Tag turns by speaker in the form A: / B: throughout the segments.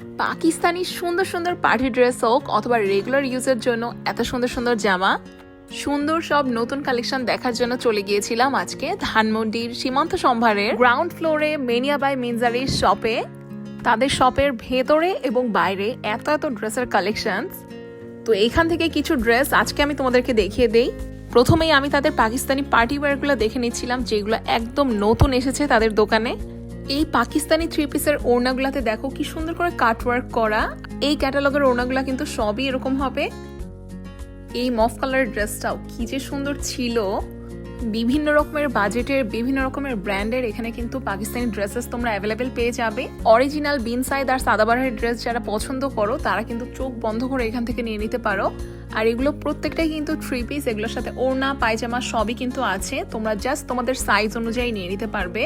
A: পাকিস্তানি সুন্দর সুন্দর party dress হোক অথবা রেগুলার ইউজের জন্য এত সুন্দর সুন্দর জামা, সুন্দর সব নতুন কালেকশন দেখার জন্য চলে গিয়েছিলাম আজকে ধানমন্ডির সীমান্ত সম্ভারের গ্রাউন্ড ফ্লোরে মেনিয়া বাই মিনজারির শপে। তাদের শপের ভেতরে এবং বাইরে এত এত ড্রেসের কালেকশনস। তো এইখান থেকে কিছু ড্রেস আজকে আমি তোমাদেরকে দেখিয়ে দেই। প্রথমেই আমি তাদের পাকিস্তানি পার্টি ওয়্যারগুলো দেখে নিচ্ছিলাম, যেগুলো একদম নতুন এসেছে তাদের দোকানে। এই পাকিস্তানি থ্রি পিসের ওড়নাগুলাতে দেখো কি সুন্দর করে কাটওয়ার্ক করা। এই ক্যাটালগের ওড়নাগুলা কিন্তু সবই এরকম হবে। এই মফ কালারের ড্রেসটাও কি যে সুন্দর ছিল। বিভিন্ন রকমের বাজেটের বিভিন্ন রকমের ব্র্যান্ডের এখানে কিন্তু পাকিস্তানি ড্রেসেস তোমরা অ্যাভেলেবেল পেয়ে যাবে। অরিজিনাল বিন সাইদ আর সাদাবাহারের ড্রেস যারা পছন্দ করো তারা কিন্তু চোখ বন্ধ করে এখান থেকে নিয়ে নিতে পারো। আর এগুলো প্রত্যেকটাই কিন্তু থ্রি পিস, এগুলোর সাথে ওড়না পায়জামা সবই কিন্তু আছে। তোমরা জাস্ট তোমাদের সাইজ অনুযায়ী নিয়ে নিতে পারবে।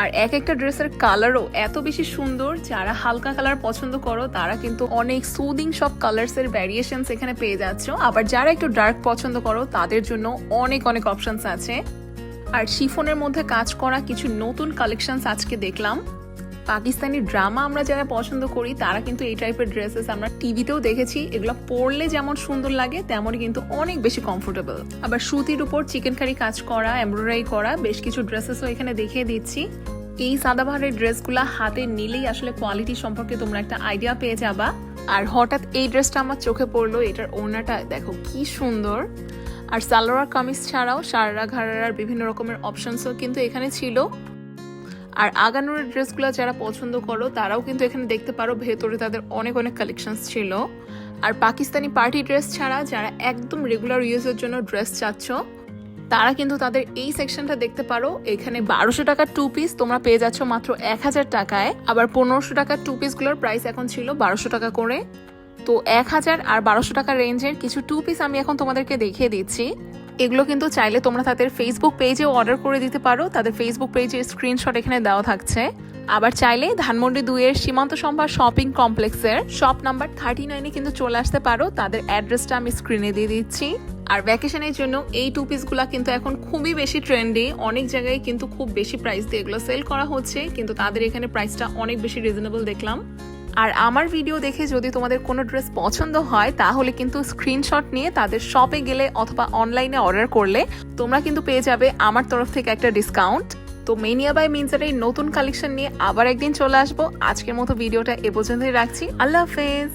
A: আর এক একটা ড্রেসের কালারও এত বেশি সুন্দর, যারা হালকা কালার পছন্দ করো তারা কিন্তু অনেক সুদিং সব কালার্স এর ভ্যারিয়েশনস এখানে পেয়ে যাচ্ছ। আবার যারা একটু ডার্ক পছন্দ করো তাদের জন্য অনেক অনেক অপশনস আছে। আর শিফনের মধ্যে কাজ করা কিছু নতুন কালেকশনস আজকে দেখলাম। পাকিস্তানি ড্রামা আমরা যারা পছন্দ করি তারা কিন্তু এই টাইপের ড্রেসেস আমরা টিভিতেও দেখেছি। এগুলো পরলে যেমন সুন্দর লাগে তেমনই কিন্তু অনেক বেশি কমফোর্টেবল। আবার সুতির উপর চিকেন কারি কাজ করা, এমব্রয়ডারি করা বেশ কিছু ড্রেসেসও এখানে দেখিয়ে দিচ্ছি। এই সাদাবাহারের ড্রেসগুলা হাতে নিলেই আসলে কোয়ালিটি সম্পর্কে তোমরা একটা আইডিয়া পেয়ে যাবা। আর হঠাৎ এই ড্রেসটা আমার চোখে পড়লো, এটার ওড়নাটা দেখো কি সুন্দর। আর সালোয়ার কামিজ ছাড়াও সারারা ঘাড়ার বিভিন্ন রকমের অপশনসও কিন্তু এখানে ছিল। আর আগানোর ড্রেসগুলো যারা পছন্দ করো তারাও কিন্তু এখানে দেখতে পারো, ভেতরে তাদের অনেক অনেক কালেকশনস ছিল। আর পাকিস্তানি পার্টি ড্রেস ছাড়া যারা একদম রেগুলার ইউজের জন্য ড্রেস চাচ্ছ তারা কিন্তু তাদের এই সেকশনটা দেখতে পারো। এখানে 1200 টাকার টু পিস তোমরা পেয়ে যাচ্ছ মাত্র 1000 টাকায়। আবার 1500 টাকার টু পিসগুলোর প্রাইস এখন ছিল 1200 টাকা করে। তো 1000 আর 1200 টাকা রেঞ্জের কিছু টু পিস আমি এখন তোমাদেরকে দেখিয়ে দিচ্ছি। এগুলো কিন্তু চাইলে তোমরা তাদের ফেসবুক পেজেও অর্ডার করে দিতে পারো। তাদের ফেসবুক পেজের স্ক্রিনশট এখানে দেওয়া থাকছে। আবার চাইলে ধানমন্ডি 2 এর সীমান্ত সম্ভার শপিং কমপ্লেক্সের শপ নাম্বার 39-এ কিন্তু চলে আসতে পারো। তাদের অ্যাড্রেসটা আমি স্ক্রিনে দিয়ে দিচ্ছি। আর ভ্যাকেশনের জন্য এই টু পিসগুলো কিন্তু এখন খুবই বেশি ট্রেন্ডি। অনেক জায়গায় কিন্তু খুব বেশি প্রাইস দিয়ে এগুলো সেল করা হচ্ছে, কিন্তু তাদের এখানে প্রাইসটা অনেক বেশি রিজনেবল দেখলাম। আর আমার ভিডিও দেখে যদি তোমাদের কোনো ড্রেস পছন্দ হয় তাহলে কিন্তু স্ক্রিনশট নিয়ে তাদের শপে গেলে অথবা অনলাইনে অর্ডার করলে তোমরা কিন্তু পেয়ে যাবে আমার তরফ থেকে একটা ডিসকাউন্ট। তো মেনিয়া বাই মিনজার এই নতুন কালেকশন নিয়ে আবার একদিন চলে আসবো। আজকের মতো ভিডিওটা এ পর্যন্তই রাখছি। আল্লাহ হাফেজ।